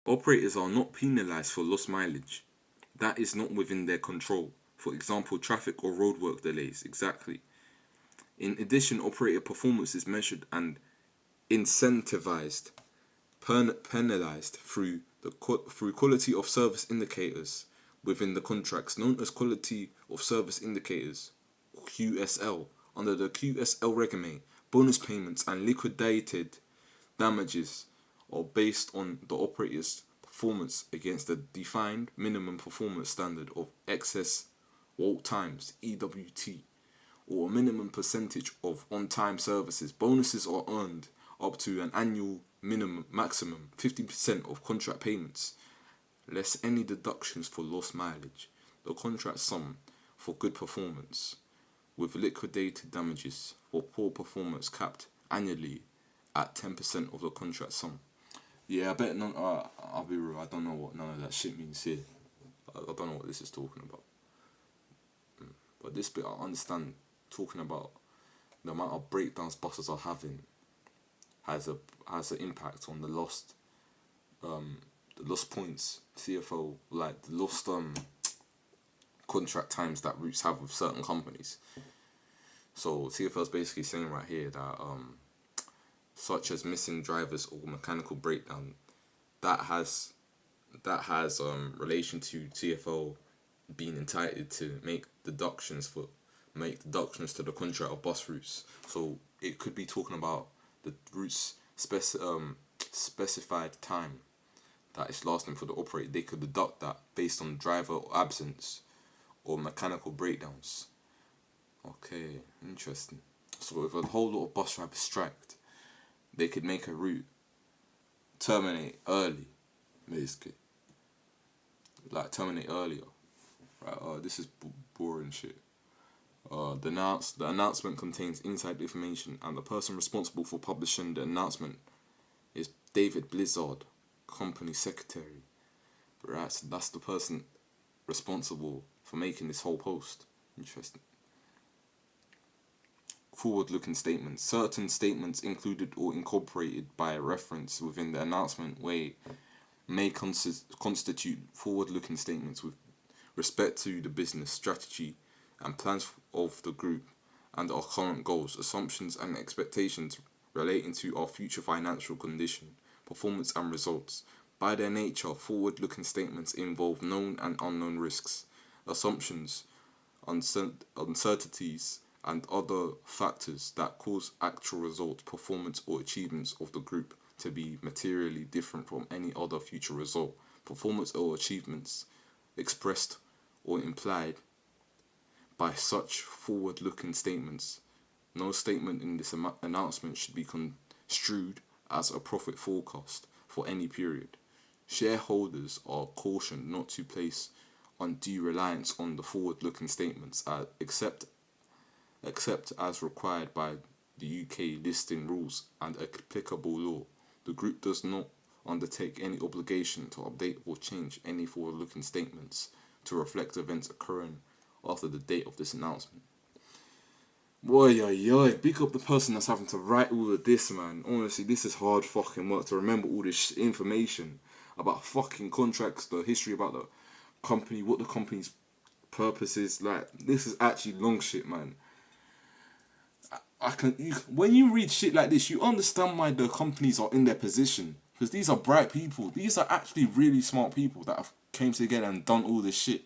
Operators are not penalised for lost mileage. That is not within their control. For example, traffic or roadwork delays. Exactly. In addition, operator performance is measured and incentivized, penalized through quality of service indicators within the contracts known as quality of service indicators, QSL. Under the QSL regime, bonus payments and liquidated damages are based on the operator's performance against the defined minimum performance standard of excess wait times, EWT, or a minimum percentage of on-time services. Bonuses are earned up to an annual maximum 50% of contract payments, less any deductions for lost mileage. The contract sum for good performance, with liquidated damages for poor performance capped annually at 10% of the contract sum. Yeah, I bet none. I'll be real. I don't know what none of that shit means here. I don't know what this is talking about. But this bit I understand, talking about the amount of breakdowns buses are having has an impact on the lost points, CFO, like the lost contract times that routes have with certain companies. So CFL is basically saying right here that such as missing drivers or mechanical breakdown, that has relation to TFL being entitled to make deductions to the contract of bus routes. So it could be talking about the route's specified time that it's lasting for the operator. They could deduct that based on driver absence or mechanical breakdowns. Okay, interesting. So if a whole lot of bus drivers striked, they could make a route terminate early, basically. Like terminate earlier. Right? This is boring shit. The announcement contains inside information, and the person responsible for publishing the announcement is David Blizzard, company secretary. Right, so that's the person responsible for making this whole post. Interesting. Forward-looking statements. Certain statements included or incorporated by reference within the announcement may constitute forward-looking statements with respect to the business strategy and plans of the group and our current goals, assumptions and expectations relating to our future financial condition, performance and results. By their nature, forward-looking statements involve known and unknown risks, assumptions, uncertainties, and other factors that cause actual results, performance, or achievements of the group to be materially different from any other future result, performance, or achievements expressed or implied by such forward-looking statements. No statement in this announcement should be construed as a profit forecast for any period. Shareholders are cautioned not to place undue reliance on the forward-looking statements, except as required by the UK listing rules and applicable law. The group does not undertake any obligation to update or change any forward-looking statements to reflect events occurring after the date of this announcement. Boy, big up the person that's having to write all of this, man. Honestly, this is hard fucking work to remember all this information about fucking contracts, the history about the company, what the company's purpose is. Like, this is actually long shit, man. When you read shit like this, you understand why the companies are in their position. Because these are bright people. These are actually really smart people that have came together and done all this shit.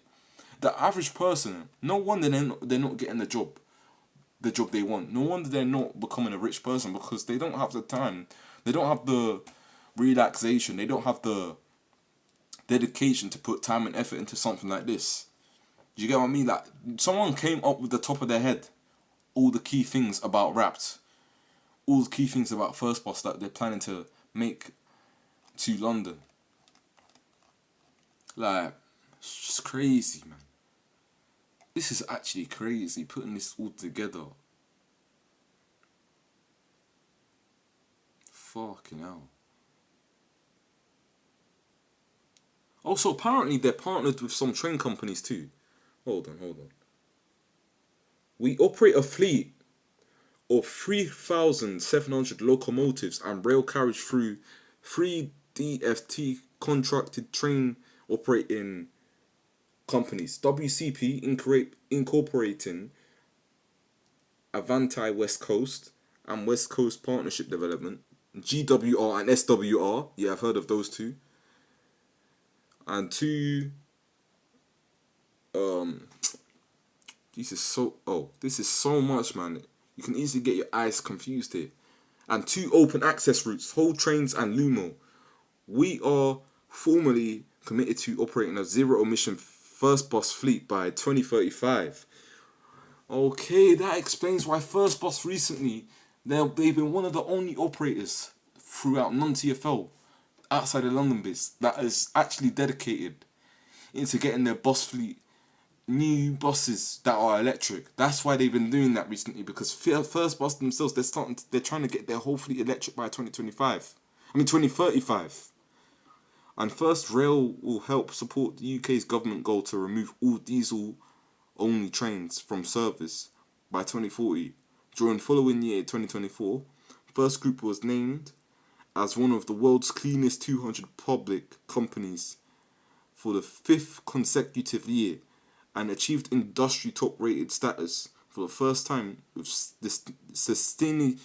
The average person, no wonder they're not getting the job they want. No wonder they're not becoming a rich person, because they don't have the time. They don't have the relaxation. They don't have the dedication to put time and effort into something like this. Do you get what I mean? Like, someone came up with the top of their head all the key things about Wrapped, all the key things about First Bus that they're planning to make to London. Like, it's just crazy, man. This is actually crazy, putting this all together. Fucking hell. Also, apparently they're partnered with some train companies too. Hold on. We operate a fleet of 3,700 locomotives and rail carriage through 3 DFT contracted train operating companies. WCP incorporating Avanti West Coast and West Coast Partnership Development. GWR and SWR. Yeah, I've heard of those two. And two this is so much, man. You can easily get your eyes confused here. And two open access routes, Whole Trains and Lumo. We are formally committed to operating a zero emission first bus fleet by 2035. Okay, that explains why First Bus recently, they've been one of the only operators throughout non-TFL outside of London bits that is actually dedicated into getting their bus fleet new buses that are electric. That's why they've been doing that recently, because First Bus themselves, they're trying to get their whole fleet electric by 2035. And First Rail will help support the UK's government goal to remove all diesel-only trains from service by 2040. During the following year, 2024, First Group was named as one of the world's cleanest 200 public companies for the 5th consecutive year and achieved industry top-rated status for the first time with Sustainalytics.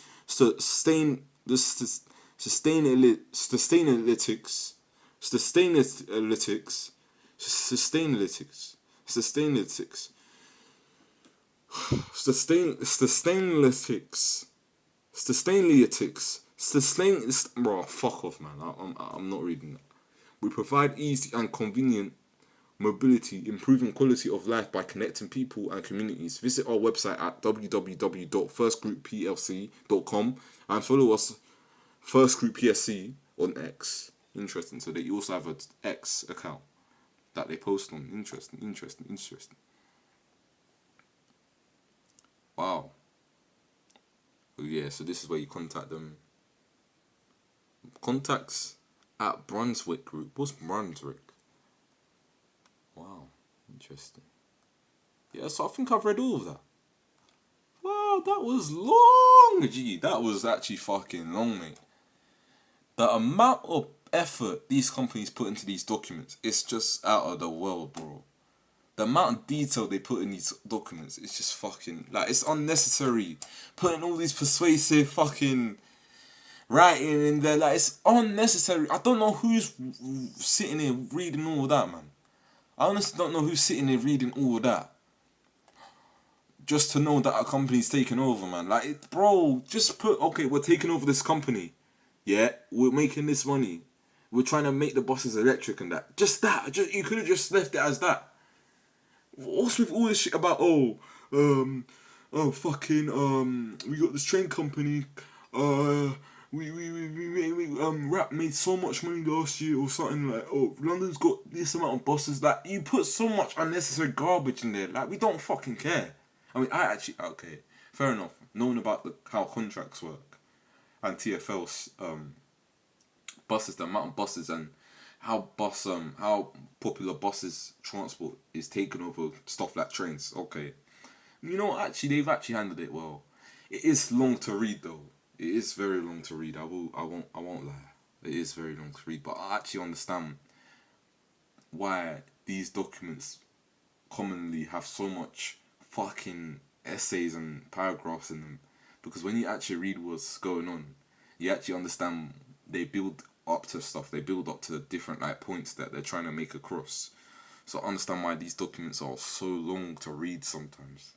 Bro, fuck off, man. I'm not reading that. We provide easy and convenient mobility, improving quality of life by connecting people and communities. Visit our website at www.firstgroupplc.com and follow us, First Group PSC, on X. Interesting. So they also have an X account that they post on. Interesting. Wow. Oh yeah, so this is where you contact them. Contacts at Brunswick Group. What's Brunswick? Wow, interesting. Yeah, so I think I've read all of that. Wow, that was long. Gee, that was actually fucking long, mate. The amount of effort these companies put into these documents, it's just out of the world, bro. The amount of detail they put in these documents is just fucking, like, it's unnecessary. Putting all these persuasive fucking writing in there, like, it's unnecessary. I don't know who's sitting here reading all of that, man. I honestly don't know who's sitting there reading all of that just to know that a company's taking over, man. Like, bro, just put, okay, we're taking over this company. Yeah, we're making this money. We're trying to make the buses electric and that. Just that. You could have just left it as that. What's with all this shit about, we got this train company, Rap made so much money last year or something, like, London's got this amount of buses. Like, you put so much unnecessary garbage in there. Like, we don't fucking care. I mean, okay, fair enough. Knowing about how contracts work and TFL's buses, the amount of buses and how popular buses transport is taking over stuff like trains. Okay, you know, actually they've actually handled it well. It is long to read though. It is very long to read. I won't lie. It is very long to read, but I actually understand why these documents commonly have so much fucking essays and paragraphs in them, because when you actually read what's going on, you actually understand they build up to stuff. They build up to the different like points that they're trying to make across. So I understand why these documents are so long to read sometimes.